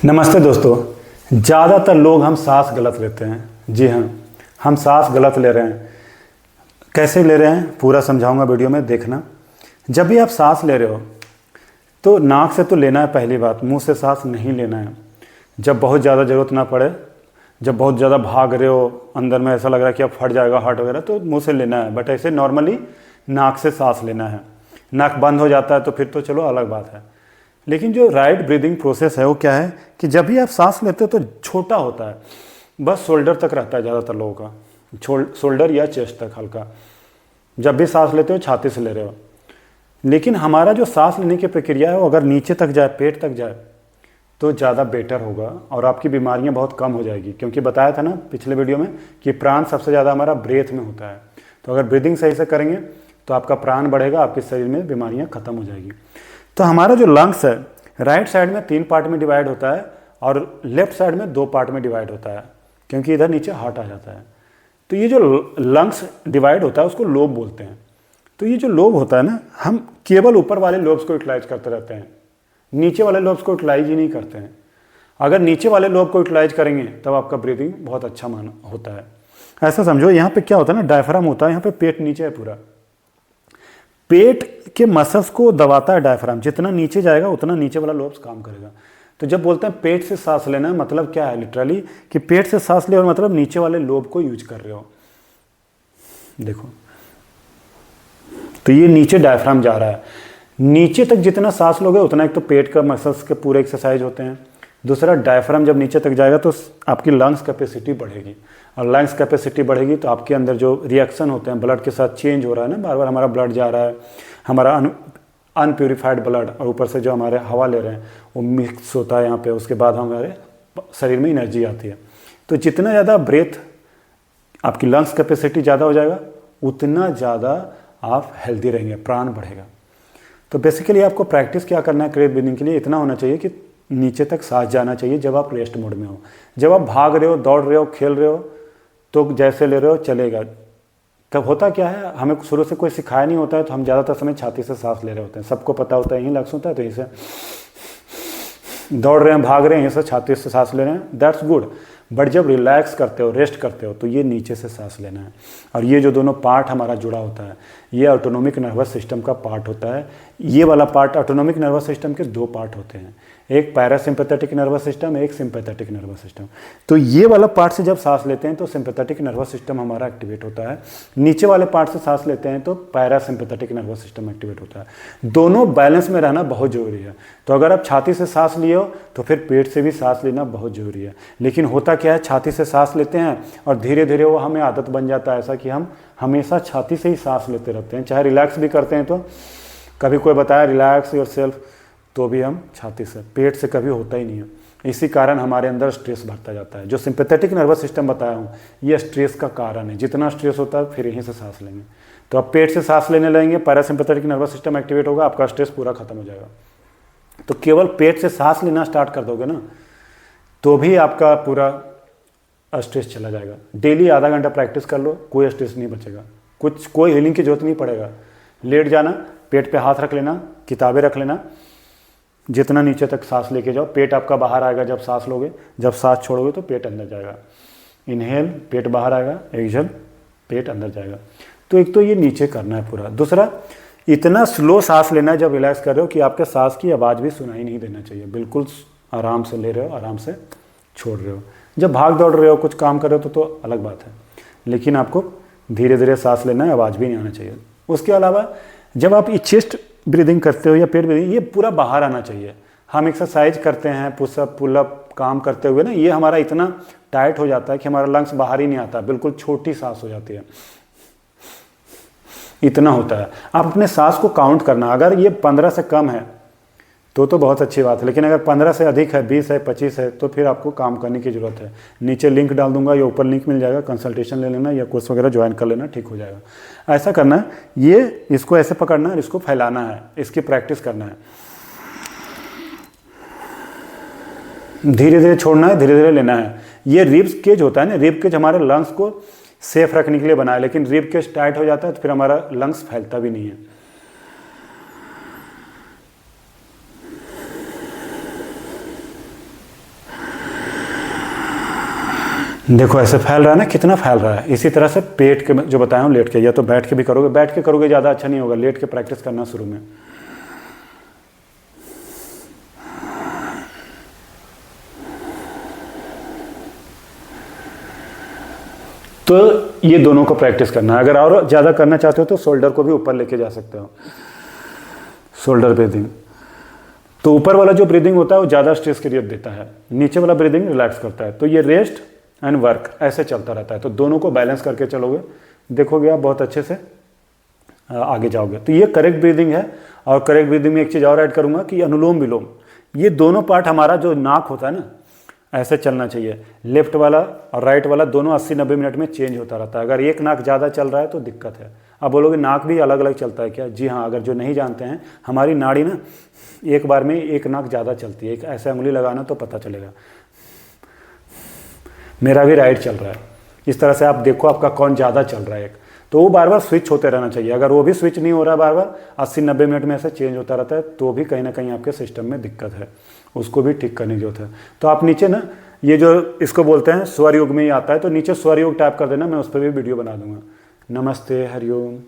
नमस्ते दोस्तों। ज़्यादातर लोग हम सांस गलत लेते हैं। जी हाँ, हम सांस गलत ले रहे हैं। कैसे ले रहे हैं पूरा समझाऊंगा वीडियो में, देखना। जब भी आप सांस ले रहे हो तो नाक से तो लेना है, पहली बात। मुंह से सांस नहीं लेना है। जब बहुत ज़्यादा ज़रूरत ना पड़े, जब बहुत ज़्यादा भाग रहे हो, अंदर में ऐसा लग रहा है कि अब फट जाएगा हार्ट वगैरह, तो मुंह से लेना है। बट ऐसे नॉर्मली नाक से सांस लेना है। नाक बंद हो जाता है तो फिर तो चलो अलग बात है। लेकिन जो राइट ब्रीदिंग प्रोसेस है वो क्या है कि जब भी आप सांस लेते हो तो छोटा होता है, बस शोल्डर तक रहता है ज़्यादातर लोगों का, शोल्डर या चेस्ट तक हल्का। जब भी सांस लेते हो छाती से ले रहे हो। लेकिन हमारा जो सांस लेने की प्रक्रिया है वो अगर नीचे तक जाए, पेट तक जाए, तो ज़्यादा बेटर होगा और आपकी बीमारियां बहुत कम हो जाएगी। क्योंकि बताया था ना पिछले वीडियो में कि प्राण सबसे ज़्यादा हमारा ब्रेथ में होता है। तो अगर ब्रीदिंग सही से करेंगे तो आपका प्राण बढ़ेगा, आपके शरीर में बीमारियां खत्म हो जाएगी। तो हमारा जो लंग्स है राइट साइड में 3 पार्ट में डिवाइड होता है और लेफ्ट साइड में 2 पार्ट में डिवाइड होता है, क्योंकि इधर नीचे हार्ट आ जाता है। तो ये जो लंग्स डिवाइड होता है उसको लोब बोलते हैं। तो ये जो लोब होता है ना, हम केवल ऊपर वाले लोब्स को यूटिलाइज करते रहते हैं, नीचे वाले लोब्स को यूटिलाइज ही नहीं करते हैं। अगर नीचे वाले लोब को यूटिलाइज करेंगे तब आपका ब्रीदिंग बहुत अच्छा मान होता है। ऐसा समझो, यहाँ पे क्या होता है ना, डायफ्राम होता है, यहाँ पे पेट नीचे है पूरा। पेट के मसल्स को दबाता है डायफ्राम। जितना नीचे जाएगा उतना नीचे वाला लोब्स काम करेगा। तो जब बोलते हैं पेट से सांस लेना, मतलब क्या है लिटरली कि पेट से सांस ले और मतलब नीचे वाले लोब को यूज कर रहे हो। देखो, तो ये नीचे डायफ्राम जा रहा है। नीचे तक जितना सांस लोगे उतना, एक तो पेट का मसल्स के पूरे एक्सरसाइज होते हैं, दूसरा डायफ्राम जब नीचे तक जाएगा तो आपकी लंग्स कैपेसिटी बढ़ेगी। और लंग्स कैपेसिटी बढ़ेगी तो आपके अंदर जो रिएक्शन होते हैं ब्लड के साथ चेंज हो रहा है ना, बार बार हमारा ब्लड जा रहा है, हमारा अनप्यूरिफाइड ब्लड, और ऊपर से जो हमारे हवा ले रहे हैं वो मिक्स होता है यहाँ पे। उसके बाद हमारे शरीर में एनर्जी आती है। तो जितना ज़्यादा ब्रेथ, आपकी लंग्स कैपेसिटी ज़्यादा हो जाएगा, उतना ज़्यादा आप हेल्दी रहेंगे, प्राण बढ़ेगा। तो बेसिकली आपको प्रैक्टिस क्या करना है क्रेप ब्रीदिंग के लिए, इतना होना चाहिए कि नीचे तक सांस जाना चाहिए जब आप रेस्ट मोड में हो। जब आप भाग रहे हो, दौड़ रहे हो, खेल रहे हो, तो जैसे ले रहे हो चलेगा। तब होता क्या है, हमें शुरू से कोई सिखाया नहीं होता है, तो हम ज़्यादातर समय छाती से सांस ले रहे होते हैं। सबको पता होता है, यहीं लक्ष्य होता है, तो यहीं से दौड़ रहे हैं, भाग रहे हैं, यहीं से छाती से सांस ले रहे हैं, दैट्स गुड। बट जब रिलैक्स करते हो, रेस्ट करते हो, तो ये नीचे से सांस लेना है। और ये जो दोनों पार्ट हमारा जुड़ा होता है, ये ऑटोनोमिक नर्वस सिस्टम का पार्ट होता है। ये वाला पार्ट, ऑटोनोमिक नर्वस सिस्टम के 2 पार्ट होते हैं, एक पैरासिम्पैथेटिक नर्वस सिस्टम, एक सिंपैथेटिक नर्वस सिस्टम। तो ये वाला पार्ट से जब सांस लेते हैं तो सिंपैथेटिक नर्वस सिस्टम हमारा एक्टिवेट होता है। नीचे वाले पार्ट से सांस लेते हैं तो पैरासिम्पैथेटिक नर्वस सिस्टम एक्टिवेट होता है। दोनों बैलेंस में रहना बहुत जरूरी है। तो अगर आप छाती से सांस लिए हो तो फिर पेट से भी सांस लेना बहुत जरूरी है। लेकिन होता क्या है, छाती से सांस लेते हैं और धीरे धीरे वो हमें आदत बन जाता है ऐसा कि हम हमेशा छाती से ही सांस लेते रहते हैं। चाहे रिलैक्स भी करते हैं तो कभी कोई बताया रिलैक्स योरसेल्फ, तो भी हम छाती से, पेट से कभी होता ही नहीं है। इसी कारण हमारे अंदर स्ट्रेस बढ़ता जाता है। जो सिंपैथेटिक नर्वस सिस्टम बताया हूँ, ये स्ट्रेस का कारण है। जितना स्ट्रेस होता है फिर यहीं से सांस लेंगे। तो आप पेट से सांस लेने लगेंगे, पैरासिम्पैथेटिक नर्वस सिस्टम एक्टिवेट होगा, आपका स्ट्रेस पूरा खत्म हो जाएगा। तो केवल पेट से सांस लेना स्टार्ट कर दोगे ना, तो भी आपका पूरा स्ट्रेस चला जाएगा। डेली आधा घंटा प्रैक्टिस कर लो, कोई स्ट्रेस नहीं बचेगा, कोई हीलिंग की जरूरत नहीं पड़ेगा। लेट जाना, पेट पे हाथ रख लेना, किताबें रख लेना, जितना नीचे तक सांस लेके जाओ, पेट आपका बाहर आएगा जब सांस लोगे, जब सांस छोड़ोगे तो पेट अंदर जाएगा। इनहेल, पेट बाहर आएगा, एक्सहेल, पेट अंदर जाएगा। तो एक तो ये नीचे करना है पूरा। दूसरा, इतना स्लो सांस लेना है जब रिलैक्स कर रहे हो कि आपके सांस की आवाज़ भी सुनाई नहीं देना चाहिए। बिल्कुल आराम से ले रहे हो, आराम से छोड़ रहे हो। जब भाग दौड़ रहे हो, कुछ काम कर रहे हो तो अलग बात है, लेकिन आपको धीरे धीरे सांस लेना है, आवाज़ भी नहीं आना चाहिए। उसके अलावा जब आप चेस्ट ब्रीदिंग करते हो या पेट ब्रीदिंग, ये पूरा बाहर आना चाहिए। हम एक्सरसाइज करते हैं, पुशअप पुलअप काम करते हुए ना, ये हमारा इतना टाइट हो जाता है कि हमारा लंग्स बाहर ही नहीं आता, बिल्कुल छोटी सांस हो जाती है, इतना होता है। आप अपने सांस को काउंट करना, अगर ये 15 से कम है तो बहुत अच्छी बात है। लेकिन अगर 15 से अधिक है, 20 है, 25 है, तो फिर आपको काम करने की ज़रूरत है। नीचे लिंक डाल दूंगा या ऊपर लिंक मिल जाएगा, कंसल्टेशन ले लेना या कोर्स वगैरह ज्वाइन कर लेना, ठीक हो जाएगा। ऐसा करना है, ये इसको ऐसे पकड़ना है, इसको फैलाना है, इसकी प्रैक्टिस करना है। धीरे धीरे छोड़ना है, धीरे धीरे लेना है। ये रिब्स केज होता है ना, रिब केज हमारे लंग्स को सेफ रखने के लिए बना है, लेकिन रिब केज टाइट हो जाता है तो फिर हमारा लंग्स फैलता भी नहीं है। देखो ऐसे फैल रहा है ना, कितना फैल रहा है। इसी तरह से पेट के जो बताया हूँ लेट के, या तो बैठ के भी करोगे, बैठ के करोगे ज़्यादा अच्छा नहीं होगा, लेट के प्रैक्टिस करना शुरू में। तो ये दोनों को प्रैक्टिस करना है। अगर और ज़्यादा करना चाहते हो तो शोल्डर को भी ऊपर लेके जा सकते हो, शोल्डर ब्रीदिंग। तो ऊपर वाला जो ब्रीदिंग होता है वो ज़्यादा स्ट्रेस क्रिएट देता है, नीचे वाला ब्रीदिंग रिलैक्स करता है। तो ये रेस्ट एंड वर्क ऐसे चलता रहता है। तो दोनों को बैलेंस करके चलोगे, देखोगे आप बहुत अच्छे से आगे जाओगे। तो ये करेक्ट ब्रीदिंग है। और करेक्ट ब्रीदिंग में एक चीज़ और ऐड करूँगा कि अनुलोम विलोम, ये दोनों पार्ट हमारा जो नाक होता है ना, ऐसे चलना चाहिए। लेफ्ट वाला और राइट वाला दोनों 80-90 मिनट में चेंज होता रहता है। अगर एक नाक ज़्यादा चल रहा है तो दिक्कत है। अब बोलोगे नाक भी अलग अलग चलता है क्या? जी हाँ, अगर जो नहीं जानते हैं, हमारी नाड़ी ना एक बार में एक नाक ज़्यादा चलती है। एक ऐसे उंगली लगाना तो पता चलेगा। मेरा भी राइट चल रहा है। इस तरह से आप देखो आपका कौन ज़्यादा चल रहा है। एक तो वो बार बार स्विच होते रहना चाहिए। अगर वो भी स्विच नहीं हो रहा है बार बार 80-90 मिनट में ऐसे चेंज होता रहता है, तो भी कहीं ना कहीं आपके सिस्टम में दिक्कत है, उसको भी ठीक करने की जरूरत है। तो आप नीचे ना ये जो इसको बोलते हैं स्वर योग में ही आता है, तो नीचे स्वर योग टाइप कर देना, मैं उस पर भी वीडियो बना दूंगा। नमस्ते, हरिओम।